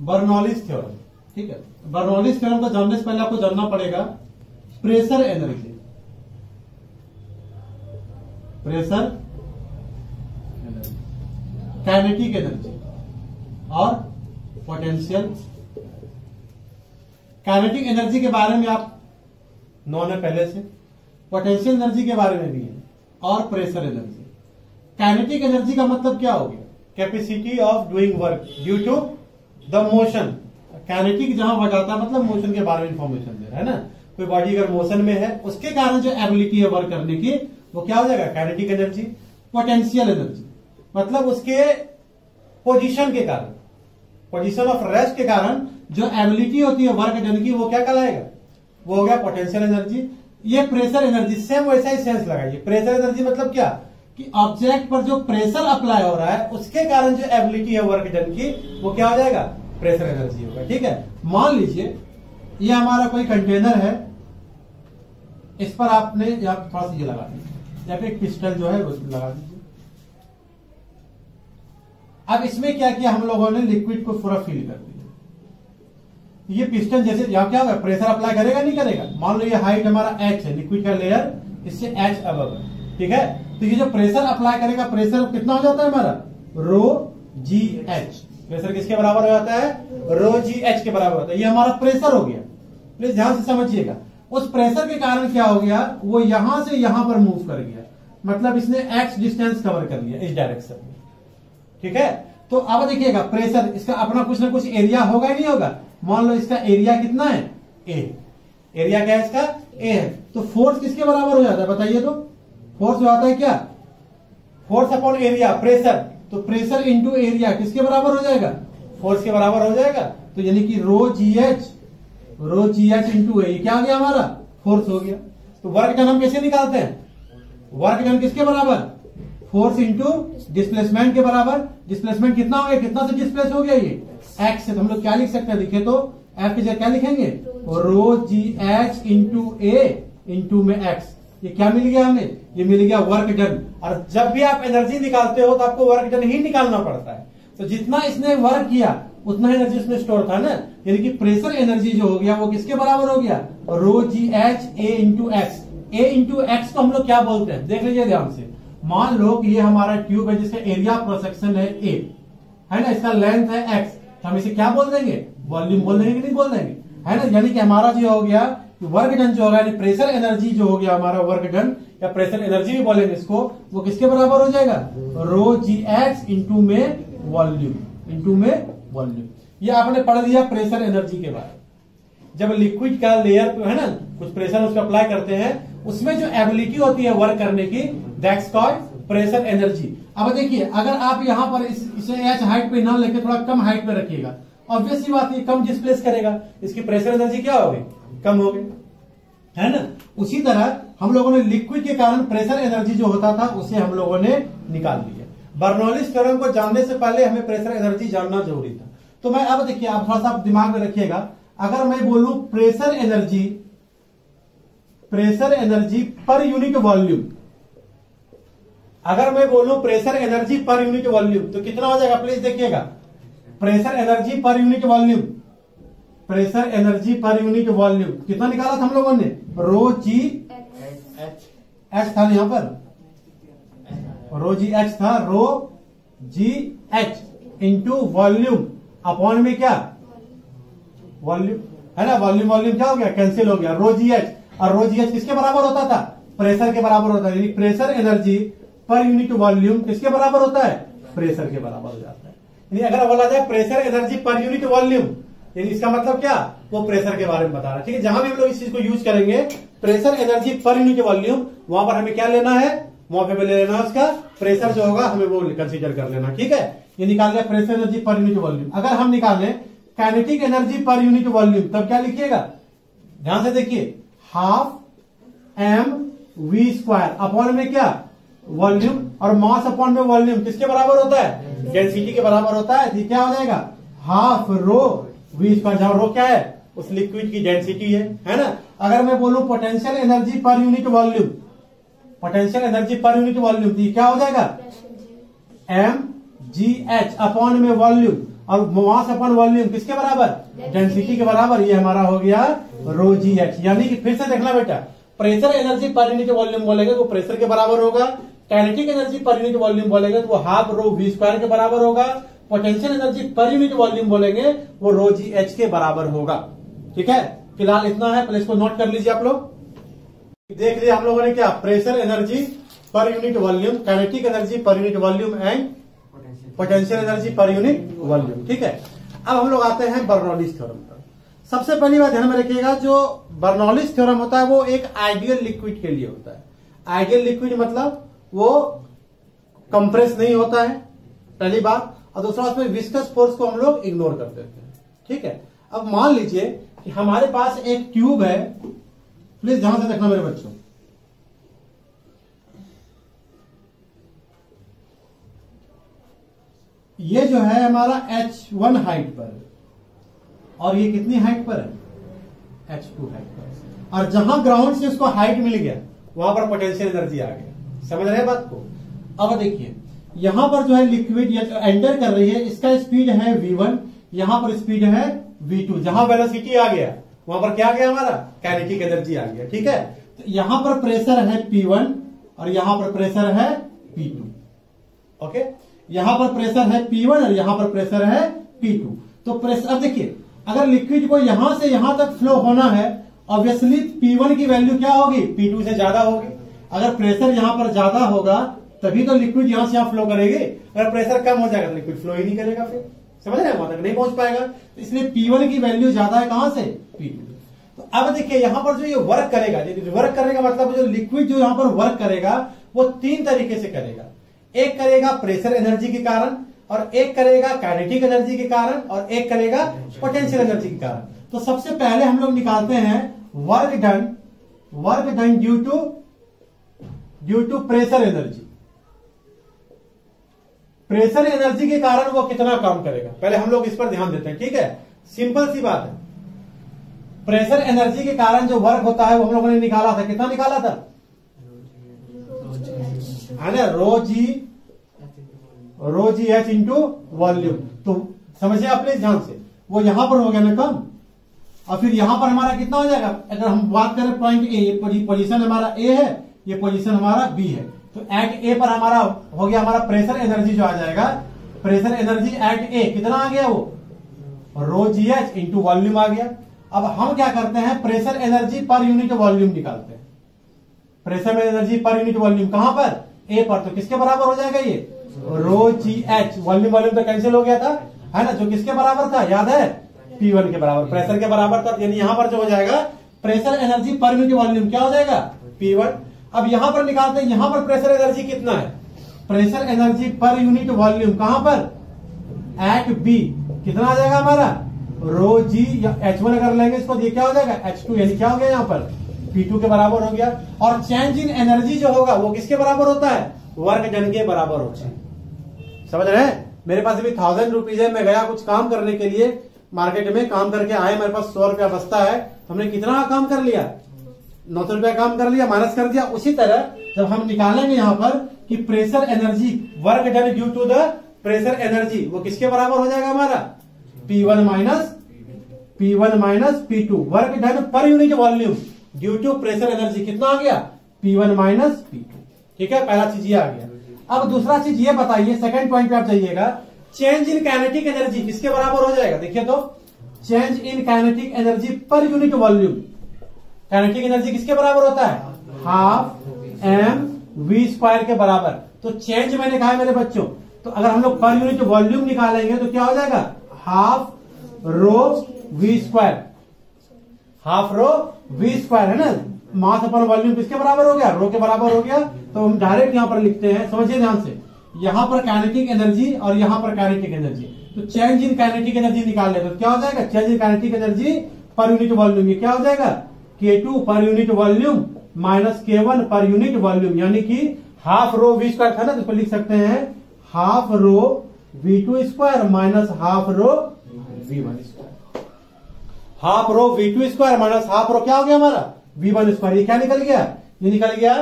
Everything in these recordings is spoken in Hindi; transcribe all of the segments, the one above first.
Bernoulli's theorem. ठीक है, बर्नौलीज थ्योरम को जानने से पहले आपको जानना पड़ेगा pressure energy, pressure energy, kinetic energy और पोटेंशियल। काइनेटिक एनर्जी के बारे में आप नॉन है पहले से, पोटेंशियल एनर्जी के बारे में भी है और प्रेशर एनर्जी। काइनेटिक एनर्जी का मतलब क्या हो गया? Capacity of doing work due to the motion. Kinetic जहां हो जाता है मतलब मोशन के बारे में इंफॉर्मेशन दे रहा है ना। कोई बॉडी अगर मोशन में है उसके कारण जो एबिलिटी है वर्क करने की वो क्या हो जाएगा? Kinetic energy. पोटेंशियल एनर्जी मतलब उसके पोजीशन के कारण, पोजीशन ऑफ रेस्ट के कारण जो एबिलिटी होती है वर्क करने की वो क्या कहलाएगा? वो हो गया पोटेंशियल एनर्जी। ये प्रेशर एनर्जी सेम वैसा ही सेंस लगाइए। प्रेशर एनर्जी मतलब क्या कि ऑब्जेक्ट पर जो प्रेशर अप्लाई हो रहा है उसके कारण जो एबिलिटी है वर्क डन की वो क्या हो जाएगा? प्रेशर एनर्जी होगा। ठीक है, मान लीजिए ये हमारा कोई कंटेनर है, इस पर आपने यहां थोड़ा सा ये लगा दीजिए, या फिर एक पिस्टल जो है वो लगा दीजिए। अब इसमें क्या किया हम लोगों ने? लिक्विड को पूरा फिल कर दिया। ये पिस्टन जैसे यहां क्या होगा? प्रेशर अप्लाई करेगा नहीं करेगा? मान लो ये हाइट हमारा h है, लिक्विड का लेयर इससे h अबव है। ठीक है, तो ये जो प्रेशर अप्लाई करेगा, प्रेशर कितना हो जाता है हमारा? रो जी एच। प्रेशर किसके बराबर हो जाता है? रो जी एच के बराबर होता है। ये हमारा प्रेशर हो गया। प्लीज ध्यान से समझिएगा। उस प्रेशर के कारण क्या हो गया? वो यहां से यहां पर मूव कर गया, मतलब इसने एक्स डिस्टेंस कवर कर लिया इस डायरेक्शन में। ठीक है, तो अब देखिएगा प्रेशर इसका अपना कुछ ना कुछ एरिया होगा ही नहीं होगा। मान लो इसका एरिया कितना है? ए। एरिया क्या है इसका? ए है। तो फोर्स किसके बराबर हो जाता है बताइए? तो फोर्स हो जाता है क्या? Force upon area, pressure. तो प्रेशर इंटू एरिया किसके बराबर हो जाएगा? फोर्स के बराबर हो जाएगा। तो यानी कि रो जी एच इंटू ए, क्या आ गया हमारा? फोर्स हो गया। तो वर्क डन हम कैसे निकालते हैं? वर्क डन किसके बराबर? फोर्स इंटू डिस्प्लेसमेंट के बराबर। डिस्प्लेसमेंट कितना हो गया? कितना से डिस्प्लेस हो गया ये? एक्स से। तो हम लोग क्या लिख सकते हैं? देखिए तो एफ की जगह क्या लिखेंगे? रो जी एच इंटू ए इंटू में एक्स। ये क्या मिल गया हमें? ये मिल गया वर्क डन। और जब भी आप एनर्जी निकालते हो तो आपको वर्क डन ही निकालना पड़ता है। तो जितना इसने वर्क किया उतना एनर्जी इसमें स्टोर था ना, यानी कि प्रेशर एनर्जी जो हो गया वो किसके बराबर हो गया? Rho ji h a into x. A into x को हम लोग क्या बोलते हैं? देख लीजिए ध्यान से। मान लो कि ये हमारा ट्यूब है जिसका एरिया क्रॉस सेक्शन है ए, है ना, इसका लेंथ है एक्स, तो हम इसे क्या बोल देंगे? वॉल्यूम बोल देंगे कि नहीं बोल देंगे? है ना, यानी कि हमारा जो हो गया वर्क डन जो होगा, यानी प्रेशर एनर्जी जो हो गया हमारा वर्क डन या प्रेशर एनर्जी भी बोलेंगे इसको, वो किसके बराबर हो जाएगा? रो जी एक्स इंटू में वॉल्यूम, इंटू में वॉल्यूम। ये आपने पढ़ लिया प्रेशर एनर्जी के बारे में। जब लिक्विड का लेयर है ना कुछ प्रेशर उसको अप्लाई करते हैं, उसमें जो एबिलिटी होती है वर्क करने की, दैट्स कॉल्ड प्रेशर एनर्जी। अब देखिए अगर आप यहां पर इसे एच हाइट पे ना लेके थोड़ा कम हाइट पे रखिएगा, ऑब्वियस सी बात है कम डिस्प्लेस करेगा, इसकी प्रेशर एनर्जी क्या हो गई? कम हो गई, है ना। उसी तरह हम लोगों ने लिक्विड के कारण प्रेशर एनर्जी जो होता था उसे हम लोगों ने निकाल लिया। बर्नौलीज थ्योरम को जानने से पहले हमें प्रेशर एनर्जी जानना जरूरी था। तो मैं अब देखिए आप थोड़ा सा दिमाग में रखिएगा, अगर मैं बोलूं pressure energy per unit volume, अगर मैं बोलूं pressure energy per unit volume तो कितना हो जाएगा? प्लीज देखिएगा, pressure energy per unit volume, pressure energy per unit volume कितना निकाला था हम लोगों ने? रो जी एच था यहां पर, रो जी एच था, रो जी एच इंटू वॉल्यूम अपॉन में क्या? वॉल्यूम, है ना। वॉल्यूम क्या हो गया? कैंसिल हो गया। रो जी एच, और रो जी एच किसके बराबर होता था? प्रेशर के बराबर होता है। यानी pressure energy per unit volume किसके बराबर होता है? प्रेशर के बराबर हो जाता है। यानी अगर बोला जाए pressure energy per unit volume, यानी इसका मतलब क्या? वो प्रेशर के बारे में बता रहा है। ठीक है, जहां भी हम लोग इस चीज को यूज करेंगे pressure energy per unit volume, वहां पर हमें क्या लेना है? वहां पे ले लेना उसका प्रेशर जो होगा हमें वो कंसीडर कर लेना। ठीक है, ये निकाल लिया pressure energy per unit volume. अगर हम निकालें kinetic energy per unit volume तब क्या लिखिएगा? ध्यान से देखिए, half M V square upon में क्या? वॉल्यूम, और मास अपॉन में वॉल्यूम किसके बराबर होता है? डेंसिटी के बराबर होता है। तो क्या हो जाएगा? हाफ रो वी स्क्वायर, जहां रो क्या है? उस लिक्विड की डेंसिटी है ना। अगर मैं बोलूं potential energy per unit volume, potential energy per unit volume, तो क्या हो जाएगा? एम जी एच अपॉन में वॉल्यूम, और मास अपन वॉल्यूम किसके बराबर, डेंसिटी के बराबर, ये हमारा हो गया रो जी एच। यानी कि फिर से देखना बेटा, pressure energy per unit volume बोलेंगे तो प्रेशर के बराबर होगा, kinetic energy per unit volume बोलेंगे तो वो हाफ रो वी स्क्वायर के बराबर होगा, potential energy per unit volume बोलेंगे वो रो जी एच के बराबर होगा। ठीक है, फिलहाल इतना है, पहले इसको नोट कर लीजिए आप लोग। देख लिया हम लोगों ने क्या, pressure energy per unit volume, kinetic energy per unit volume and potential energy per unit volume. ठीक है, अब हम लोग आते हैं बर्नौलीज थ्योरम पर। सबसे पहली बात ध्यान में रखिएगा, जो बर्नौलीज थ्योरम होता है वो एक आइडियल लिक्विड के लिए होता है। आइडियल लिक्विड मतलब वो कंप्रेस नहीं होता है, पहली बात, और दूसरा उसमें विस्कस फोर्स को हम लोग इग्नोर कर देते हैं। ठीक है, अब मान लीजिए कि हमारे पास एक ट्यूब है, प्लीज ध्यान से देखना मेरे बच्चों, ये जो है हमारा H1 हाइट पर और ये कितनी हाइट पर है, H2 हाइट पर, और जहां ग्राउंड से उसको हाइट मिल गया वहां पर पोटेंशियल एनर्जी आ गया। समझ रहे हैं बात को। अब देखिए यहां पर जो है लिक्विड एंटर कर रही है, इसका स्पीड है v1, यहां पर स्पीड है v2, जहां वेलोसिटी आ गया वहां पर क्या आ गया, हमारा काइनेटिक एनर्जी आ गया। ठीक है, तो यहां पर प्रेशर है P1 और यहां पर प्रेशर है P2। ओके, यहां पर प्रेशर है P1 और यहां पर प्रेशर है P2। तो प्रेशर, अब देखिए अगर लिक्विड को यहां से यहां तक फ्लो होना है, ऑब्वियसली P1 की वैल्यू क्या होगी, P2 से ज्यादा होगी। अगर प्रेशर यहां पर ज्यादा होगा तभी तो लिक्विड यहां से यहां फ्लो करेगी, अगर प्रेशर कम हो जाएगा तो लिक्विड फ्लो ही नहीं करेगा, फिर समझ रहे हैं, वहां तक नहीं पहुंच पाएगा। तो इसलिए P1 की वैल्यू ज्यादा है कहां से, P2। तो अब देखिए यहां पर जो ये वर्क करेगा, वर्क करने का मतलब जो लिक्विड जो यहां पर वर्क करेगा वो तीन तरीके से करेगा। एक करेगा प्रेशर एनर्जी के कारण, और एक करेगा काइनेटिक एनर्जी के कारण, और एक करेगा पोटेंशियल एनर्जी के कारण। तो सबसे पहले हम लोग निकालते हैं work done due to pressure energy. Pressure energy के कारण वो कितना काम करेगा, पहले हम लोग इस पर ध्यान देते हैं। ठीक है, सिंपल सी बात है, प्रेशर एनर्जी के कारण जो वर्क होता है वो हम लोगों ने निकाला था, कितना निकाला था, है ना, रो जी एच इंटू वॉल्यूम। तो समझिए आप प्लीज ध्यान से, वो यहां पर हो गया ना कम, और फिर यहां पर हमारा कितना हो जाएगा, अगर हम बात करें पॉइंट ए, ये पोजीशन हमारा ए है, ये पोजीशन हमारा बी है, तो एट ए पर हमारा हो गया हमारा प्रेशर एनर्जी जो आ जाएगा, प्रेशर एनर्जी एट ए कितना आ गया, वो रो जी एच इंटू वॉल्यूम आ गया। अब हम क्या करते हैं, pressure energy per unit volume निकालते हैं। Pressure energy per unit volume कहां पर, ए पर, तो किसके बराबर हो जाएगा, ये रो जी एच, वॉल्यूम तो कैंसिल हो गया था, है ना, जो किसके बराबर था, याद है, P1 के बराबर, प्रेशर के बराबर था। यानी यहां पर जो हो जाएगा pressure energy per unit volume क्या हो जाएगा, P1। अब यहां पर निकालते हैं, यहां पर प्रेशर एनर्जी कितना है, pressure energy per unit volume कहां पर, एट बी, कितना आ जाएगा हमारा, रो जी या H1 अगर लेंगे इसको, ये क्या हो जाएगा, H2, यानी क्या हो गया यहाँ पर, P2 के बराबर हो गया। और चेंज इन एनर्जी जो होगा वो किसके बराबर होता है, वर्क डन के बराबर होता है। समझ रहे हैं, मेरे पास अभी 1000 रुपीज है, मैं गया कुछ काम करने के लिए मार्केट में, काम करके आए, मेरे पास 100 रुपया बचता है, तो हमने कितना काम कर लिया, 900 रुपया काम कर लिया, माइनस कर दिया। उसी तरह जब हम निकालेंगे यहाँ पर कि pressure energy work done due to the pressure energy, वो किसके बराबर हो जाएगा हमारा, P1 minus P2, work done per unit volume due to pressure energy कितना आ गया, P1 माइनस P2। ठीक है, पहला चीज ये आ गया। अब दूसरा चीज ये बताइए, सेकंड पॉइंट पे आप जाइएगा, चेंज इन काइनेटिक एनर्जी किसके बराबर हो जाएगा, देखिए तो, change in kinetic energy per unit volume, kinetic energy किसके बराबर होता है, हाफ m v स्क्वायर के बराबर। तो चेंज मैंने कहा है मेरे बच्चों, तो अगर हम लोग पर यूनिट वॉल्यूम निकालेंगे तो क्या हो जाएगा, half rho v square, half rho v square, है ना, मास अपन वॉल्यूम किसके बराबर हो गया, रो के बराबर हो गया। तो हम डायरेक्ट यहां पर लिखते हैं, समझिए ध्यान से, यहां पर काइनेटिक एनर्जी और यहां पर काइनेटिक एनर्जी, तो चेंज इन काइनेटिक एनर्जी निकाल ले तो क्या हो जाएगा, change in kinetic energy per unit volume, ये क्या हो जाएगा, K2 पर यूनिट वॉल्यूम माइनस K1 पर यूनिट वॉल्यूम, यानी कि हाफ रो v स्क्वायर था ना, तो इसको लिख सकते हैं half rho v2 square minus half rho v1 square, half rho v2 square minus half रो क्या हो गया हमारा, v1 स्क्वायर। ये क्या निकल गया, ये निकल गया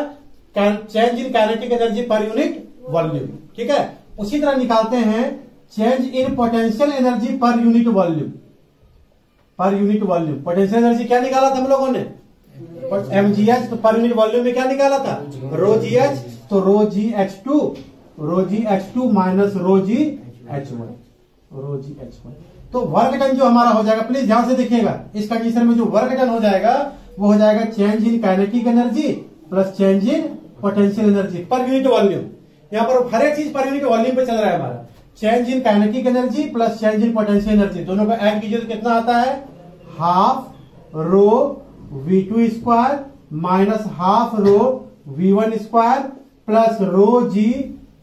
change in kinetic energy per unit volume. ठीक है, उसी तरह निकालते हैं change in potential energy per unit volume. पर यूनिट वॉल्यूम पोटेंशियल एनर्जी क्या निकाला था हम लोगों ने, mgh। तो पर यूनिट वॉल्यूम में क्या निकाला था, रो जी एच। तो रो जी एच टू माइनस रो जी एच वन। तो वर्क डन जो हमारा हो जाएगा, प्लीज ध्यान से देखिएगा, इस कंडीशन में जो वर्क डन हो जाएगा वो हो जाएगा change in kinetic energy plus change in potential energy per unit volume. यहाँ पर हर एक चीज पर यूनिट वॉल्यूम पे चल रहा है हमारा। Change in kinetic energy plus change in potential energy, दोनों को ऐड कीजिए तो कितना आता है, half rho v2 square minus half rho v1 square plus rho g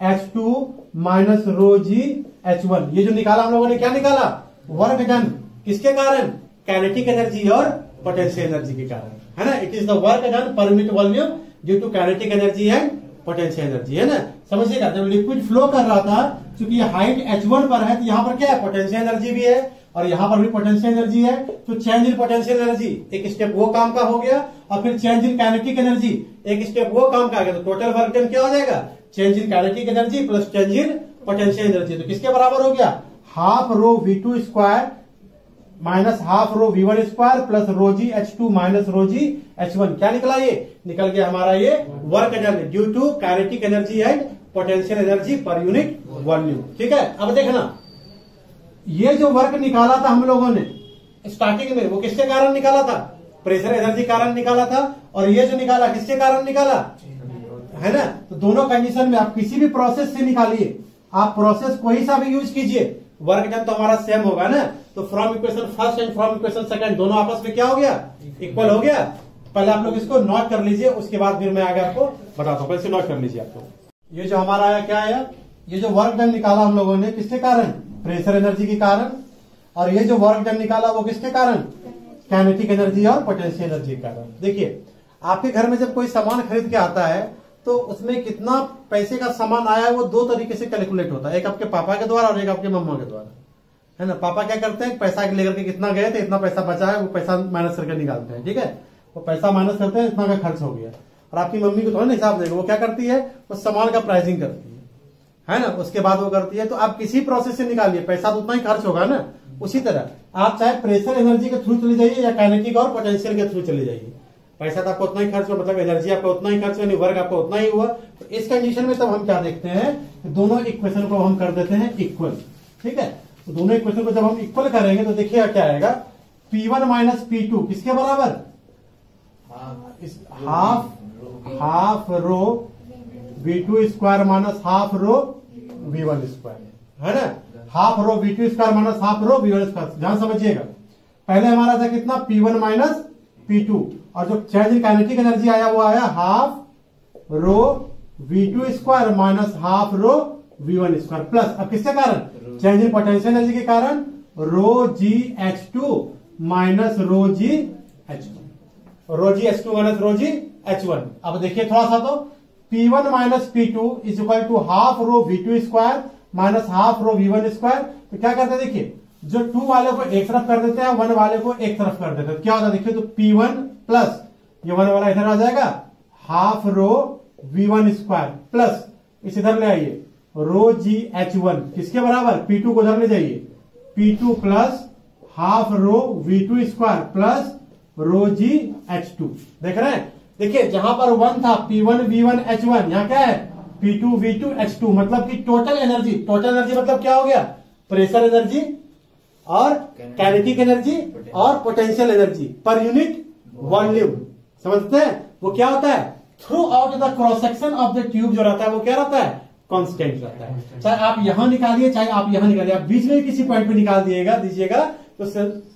h2 minus rho g h1। ये जो निकाला हम लोगों ने, क्या निकाला, वर्क डन, किसके कारण, काइनेटिक एनर्जी और पोटेंशियल एनर्जी के कारण, है ना। It is the work done per unit volume due to kinetic energy and potential energy, है ना। समझिएगा, जब लिक्विड फ्लो कर रहा था, क्योंकि ये हाइट h1 पर है, तो यहां पर क्या है, पोटेंशियल एनर्जी भी है और यहां पर भी पोटेंशियल एनर्जी है। तो चेंज इन पोटेंशियल एनर्जी एक स्टेप वो काम का हो गया, और फिर चेंज इन काइनेटिक एनर्जी एक स्टेप वो काम का आ गया। तो टोटल वर्क डन क्या हो जाएगा, change in kinetic energy plus change in potential energy. तो किसके बराबर हो गया, half rho v2 square minus half rho v1 square plus rho g h2 minus rho g h1। क्या निकला, ये निकल गया हमारा ये work done due to kinetic energy and potential energy per unit volume. ठीक है, अब देखना, ये जो वर्क निकाला था हम लोगों ने स्टार्टिंग में, वो किसके कारण निकाला था, प्रेशर एनर्जी कारण निकाला था। और ये जो निकाला किसके कारण निकाला, है ना। तो दोनों कंडीशन में आप किसी भी प्रोसेस से निकालिए, आप प्रोसेस कोई सा भी यूज कीजिए, वर्क डन तो हमारा सेम होगा ना। तो from equation first and from equation second दोनों आपस में क्या हो गया, इक्वल हो गया। पहले आप लोग इसको नोट कर लीजिए, उसके बाद फिर मैं आगे आपको बताता हूं। पहले से नोट कर लीजिए आप लोग। ये जो हमारा आया क्या आया, ये जो वर्क डन निकाला हम लोगों ने किसके कारण, प्रेशर एनर्जी के कारण। और ये जो वर्क डन निकाला वो किसके कारण, काइनेटिक एनर्जी और पोटेंशियल एनर्जी के कारण। देखिए, आपके घर में जब कोई सामान खरीद के आता है तो उसमें कितना पैसे का सामान आया है वो दो तरीके से कैलकुलेट होता है, एक आपके पापा के द्वारा और एक आपके मम्मा के द्वारा, है ना। पापा क्या करते हैं, पैसा लेकर के कितना गए थे, इतना पैसा बचा है, वो पैसा माइनस करके निकालते हैं, ठीक है। वो पैसा माइनस करते हैं, इतना का खर्च हो गया। और आपकी मम्मी को थोड़ा ना हिसाब देगा, वो क्या करती है, वो सामान का प्राइसिंग करती है ना, उसके बाद वो करती है। तो आप किसी प्रोसेस से निकालिए, पैसा तो उतना ही खर्च होगा ना। उसी तरह आप चाहे प्रेशर एनर्जी के थ्रू चले जाइए या काइनेटिक और पोटेंशियल के थ्रू चले जाइए, पैसा तो आपको उतना ही खर्च हुआ, मतलब एनर्जी आपका उतना ही खर्च हुआ, वर्क आपका उतना ही हुआ। तो इस कंडीशन में तब हम क्या देखते हैं, दोनों इक्वेशन को हम कर देते हैं इक्वल, ठीक है। तो दोनों इक्वेशन को जब हम इक्वल करेंगे तो देखिए क्या आएगा, P1 माइनस P2 किसके बराबर, half rho V2 square minus half rho V1 square, है ना। Half rho V2 square minus half rho V1 square. ध्यान समझिएगा, पहले हमारा था कितना, P1 माइनस P2, और जो चेंज इन काइनेटिक एनर्जी आया वो आया half rho V2 square minus half rho V1 square plus, अब किसके कारण, चेंज इन पोटेंशियल एनर्जी के कारण रो g H2 minus rho g H1, रो g H2 minus rho g H1। अब देखिए थोड़ा सा, तो P1 minus P2 is equal to half rho V2 square minus half rho V1 square. तो क्या करते हैं, देखिए जो 2 वाले को एक तरफ कर देते हैं, 1 वाले को एक तरफ कर देते हैं, क्या होता है देखिए। तो P1 प्लस ये 1 वाला इधर आ जाएगा, half rho V1 square plus इस इधर ले आइए रो जी H1 किसके बराबर, P2 को उधर ले जाइए, P2 plus half rho V2 square plus rho g H2। देख रहे हैं, देखिए जहां पर 1 था P1 V1 H1, यहां क्या है P2 V2 H2, मतलब कि टोटल एनर्जी मतलब क्या हो गया, प्रेशर एनर्जी और काइनेटिक एनर्जी और potential energy per unit volume. समझते हैं, वो क्या होता है, through out the cross section of the tube जो रहता है वो क्या रहता है, कांस्टेंट रहता है। चाहे आप यहां निकालिए चाहे आप यहां निकालिए, आप बीच में किसी पॉइंट पे निकाल दीजिएगा तो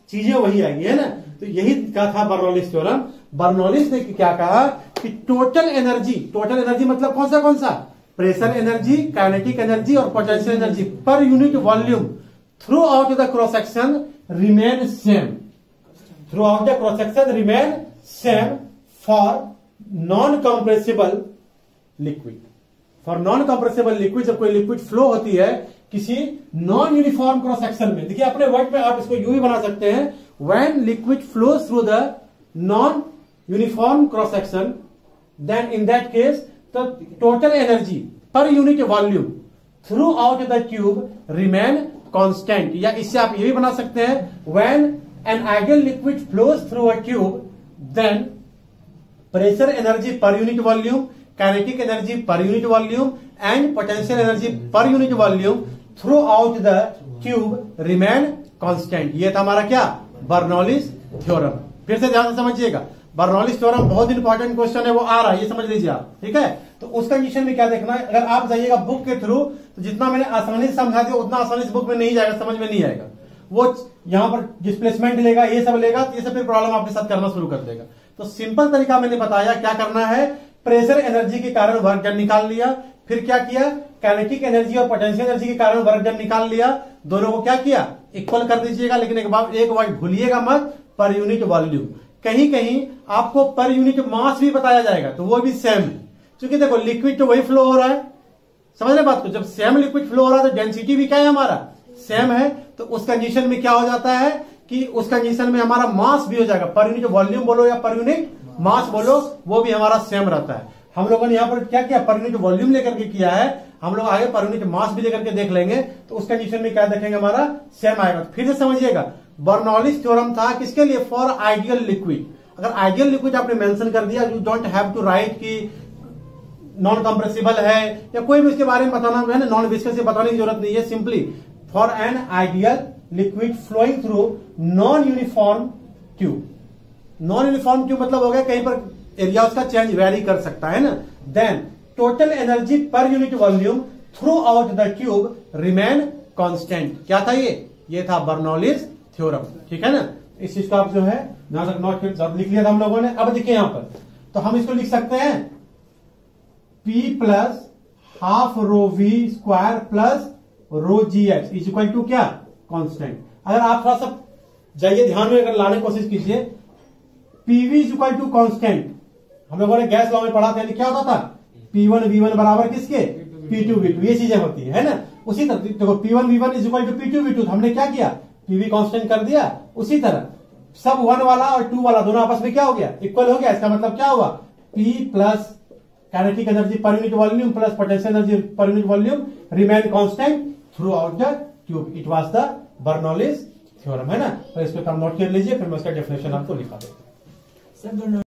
चीजें वही आएंगी, है ना। तो यही कहा था बर्नौलिस थ्योरम। बर्नौलिस ने क्या कहा कि टोटल एनर्जी मतलब कौन सा, प्रेशर एनर्जी, काइनेटिक एनर्जी और potential energy per unit volume throughout the cross section remain same for non compressible liquid. For non compressible liquid, जब कोई लिक्विड फ्लो होती है किसी नॉन यूनिफॉर्म क्रॉस सेक्शन में, देखिए अपने वर्ड में आप इसको यूं ही बना सकते हैं, when liquid flows through the non uniform cross section, then in that case the total energy per unit volume throughout the tube remain constant, या इससे आप ये भी बना सकते हैं when an ideal liquid flows through a tube then pressure energy per unit volume, kinetic energy per unit volume and potential energy per unit volume throughout the tube remain constant. ये था हमारा क्या, बर्नौलीज थ्योरम। फिर से ध्यान से समझिएगा, बर्नौलीज थ्योरम बहुत इंपॉर्टेंट क्वेश्चन है, वो आ रहा है, ये समझ लीजिए आप, ठीक है। तो उस कंडीशन में क्या देखना है, अगर आप जाइएगा बुक के थ्रू तो जितना मैंने आसानी से समझा दिया उतना आसानी से बुक में नहीं जाएगा, समझ में नहीं आएगा। वो यहां पर डिस्प्लेसमेंट लेगा, ये सब लेगा, तो ये सब फिर प्रॉब्लम आपके साथ करना शुरू कर देगा। तो सिंपल तरीका मैंने बताया क्या करना है, प्रेशर एनर्जी के कारण वर्क डन निकाल लिया, फिर क्या किया, काइनेटिक एनर्जी और पोटेंशियल एनर्जी के कारण वर्क डन निकाल लिया, दोनों को क्या किया, इक्वल कर दीजिएगा। लेकिन एक बात भूलिएगा मत, पर यूनिट वॉल्यूम। कहीं कहीं आपको पर यूनिट मास भी बताया जाएगा, तो वो भी सेम है, क्योंकि देखो लिक्विड तो वही फ्लो हो रहा है, समझ रहे बात को। जब सेम लिक्विड फ्लो हो रहा है तो डेंसिटी भी क्या है हमारा, सेम है। तो उस कंडीशन में क्या हो जाता है कि उस कंडीशन में हमारा मास भी हो जाएगा, पर यूनिट वॉल्यूम बोलो या पर यूनिट मास बोलो, वो भी हमारा सेम रहता है। हम लोगों ने यहां पर क्या किया, पर यूनिट वॉल्यूम लेकर के किया है, हम लोग आगे पर यूनिट मास भी लेकर के देख लेंगे, तो उस कंडीशन में क्या देखेंगे, हमारा सेम आएगा। फिर से समझिएगा, बर्नौलीज थ्योरम था किसके लिए, फॉर आइडियल लिक्विड। अगर आइडियल लिक्विड आपने मेंशन कर दिया, you don't have to write कि नॉन कंप्रेसिबल है या कोई भी उसके बारे में बताना है ना, नॉन विस्कस से बताने की जरूरत नहीं है। Simply for an ideal liquid flowing through non uniform tube. Non uniform tube मतलब हो गया कहीं पर एरिया उसका चेंज वेरी कर सकता है ना। Then total energy per unit volume throughout the tube remain constant. क्या था ये था बर्नौलीज थ्योरम, ठीक है ना। इस चीज को आप जो है जहां तक नोट लिख लिया था हम लोगों ने। अब देखिए यहां पर, तो हम इसको लिख सकते हैं P plus half rho V square plus rho ji H is equal to क्या, कांस्टेंट। अगर आप थोड़ा सा जाइए ध्यान में अगर लाने की कोशिश कीजिए, PV is equal to constant. हम लोगों ने गैस लॉ में पढ़ा था, क्या होता था, P1 V1 बराबर किसके, P2 V2, ये चीजें होती है ना। उसी तरह देखो P1 V1 is equal to P2 V2, हमने क्या किया, पीवी कांस्टेंट कर दिया। उसी तरह सब 1 वाला और 2 वाला दोनों आपस में क्या हो गया, इक्वल हो गया। इसका मतलब क्या हुआ, P plus kinetic energy per unit volume plus potential energy per unit volume remain constant through out the tube. It was the Bernoulli's theorem, है ना। तो इसको आप नोट कर लीजिए, फिर मैं उसका डेफिनेशन आपको लिखा देता हूं।